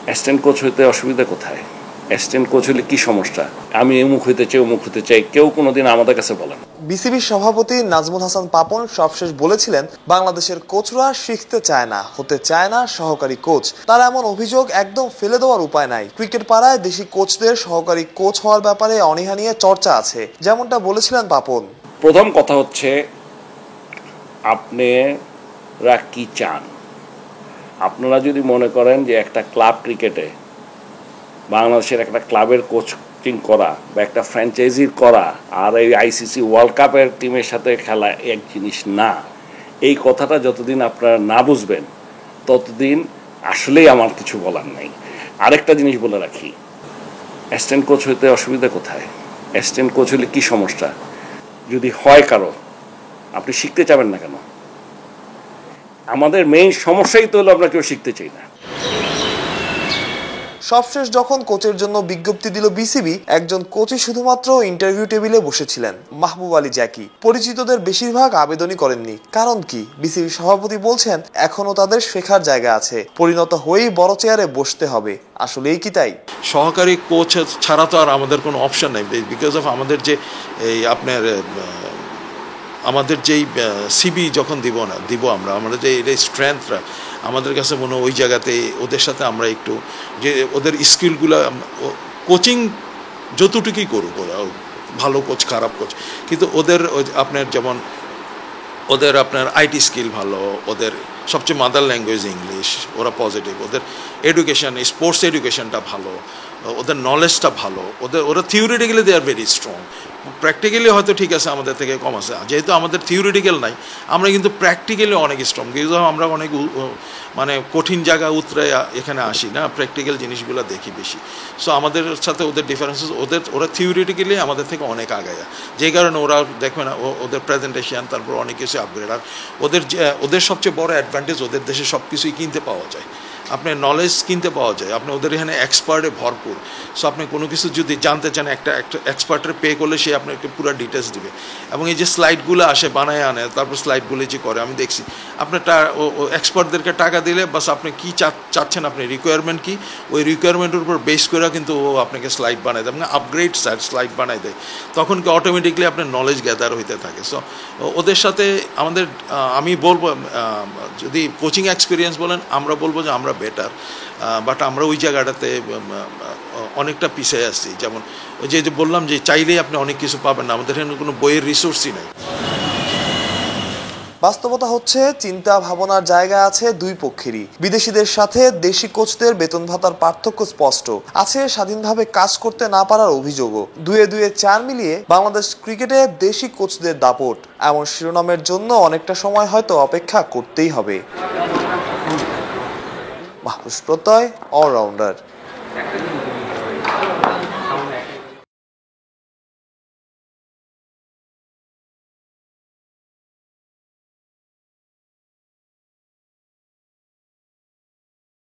Assistant coach হইতে অসুবিধা কোথায়? অ্যাসিস্ট্যান্ট কোচ হলে কি সমস্যা? আমি অমুক হইতে চাই অমুক হতে চাই, কেউ কোনোদিন আমাদের কাছে বলেন। বিসিবির সভাপতি নাজমুল হাসান পাপন সবশেষ বলেছিলেন, বাংলাদেশের কোচরা শিখতে চায় না, হতে চায় না সহকারী কোচ। তার এমন অভিযোগ একদম ফেলে দেওয়ার উপায় নাই। ক্রিকেট পাড়ায় দেশি কোচদের সহকারী কোচ হওয়ার ব্যাপারে অনীহা নিয়ে চর্চা আছে, যেমনটা বলেছিলেন পাপন। প্রথম কথা হচ্ছে, আপনারা কি চান? আপনারা যদি মনে করেন যে একটা ক্লাব ক্রিকেটে বাংলাদেশের একটা ক্লাবের কোচিং করা বা একটা ফ্র্যাঞ্চাইজির করা আর এই আইসিসি ওয়ার্ল্ড কাপের টিমের সাথে খেলা এক জিনিস না, এই কথাটা যতদিন আপনারা না বুঝবেন ততদিন আসলেই আমার কিছু বলার নাই। আরেকটা জিনিস বলে রাখি, অ্যাসিস্ট্যান্ট কোচ হইতে অসুবিধা কোথায়? অ্যাসিস্ট্যান্ট কোচ হলে কি সমস্যা? যদি হয় কারো, আপনি শিখতে চাবেন না কেন? আমাদের মেইন সমস্যাই তো হলো আমরা কেউ শিখতে চাই না। সবশেষ যখন কোচের জন্য বিজ্ঞপ্তি দিল বিসিবি, একজন কোচই শুধুমাত্র ইন্টারভিউ টেবিলে বসেছিলেন, মাহবুব আলী জ্যাকি। পরিচিতদের বেশিরভাগ আবেদনই করেননি। কারণ কি? বিসিবি সভাপতি বলছেন এখনো তাদের শেখার জায়গা আছে, পরিণত হয়েই বড় চেয়ারে বসতে হবে। আসলেই কি তাই? সহকারী কোচ ছাড়া তো আর আমাদের কোনো অপশন নেই, বিকজ অফ আমাদের যে এই আপনার আমাদের যেই সিবি যখন দিব আমরা আমাদের যে এই স্ট্রেংথরা আমাদের কাছে মনে হয় ওই জায়গাতে ওদের সাথে আমরা একটু যে ওদের স্কিলগুলো কোচিং যতটুকুই করুক, ওরা ভালো কোচ খারাপ কোচ, কিন্তু ওদের আপনার যেমন ওদের আপনার আইটি স্কিল ভালো, ওদের সবচেয়ে মাদার ল্যাঙ্গুয়েজ ইংলিশ, ওরা পজিটিভ, ওদের এডুকেশন স্পোর্টস এডুকেশনটা ভালো, ওদের নলেজটা ভালো, ওরা theoretically they are very strong. Practically হয়তো ঠিক আছে আমাদের থেকে কম আছে, যেহেতু আমাদের থিওরিটিক্যাল নাই, আমরা কিন্তু প্র্যাকটিক্যালি অনেক স্ট্রং, কিন্তু আমরা অনেক মানে কঠিন জায়গা উতরে এখানে আসি না, প্র্যাকটিক্যাল জিনিসগুলো দেখি বেশি। সো আমাদের সাথে ওদের ডিফারেন্সেস, ওরা থিওরিটিক্যালি আমাদের থেকে অনেক আগায়, যেই কারণে ওরা দেখবে না ওদের প্রেজেন্টেশন, তারপর অনেক কিছু আপগ্রেড। আর ওদের সবচেয়ে বড় অ্যাডভান্টেজ, ওদের দেশে সব কিছুই কিনতে পাওয়া যায়, আপনার নলেজ কিনতে পাওয়া যায়, আপনি ওদের এখানে এক্সপার্টে ভরপুর। সো আপনি কোনো কিছু যদি জানতে চান, একটা এক্সপার্টের পে করলে সে আপনাকে পুরো ডিটেলস দিবে। এবং এই যে স্লাইডগুলো আসে বানায় আনে, তারপর স্লাইডগুলো যে করে আমি দেখছি, আপনার এক্সপার্টদেরকে টাকা দিলে বাস আপনি কী চাচ্ছেন, আপনি রিকোয়ারমেন্ট কী, ওই রিকোয়ারমেন্টের উপর বেস করে কিন্তু ও আপনাকে স্লাইড বানায় দেয়, মানে আপগ্রেড স্লাইড বানায় দেয়, তখন কি অটোমেটিকলি আপনার নলেজ গ্যাদার হইতে থাকে। সো ওদের সাথে আমাদের, আমি বলবো যদি কোচিং এক্সপিরিয়েন্স বলেন, আমরা বলবো যে আমরা বেটার, বাট আমরা ওই জায়গাটাতে অনেকটা পিছিয়ে আসছি। যেমন ওই যে বললাম যে চাইলেই আপনি অনেক কিছু পাবেন না, আমাদের এখানে কোনো বইয়ের রিসোর্সই নেই। বাস্তবতা হচ্ছে, চিন্তা ভাবনার জায়গা আছে দুই পক্ষেরই। বিদেশিদের সাথে দেশি কোচদের বেতন ভাতার পার্থক্য স্পষ্ট। আছে স্বাধীনভাবে কাজ করতে না পারার অভিযোগও। দুয়ে চার মিলিয়ে বাংলাদেশ ক্রিকেটে দেশি কোচদের দাপট। এমন শিরোনামের জন্য অনেকটা সময় হয়তো অপেক্ষা করতেই হবে। মাহফুজ প্রত্যয়, অলরাউন্ডার।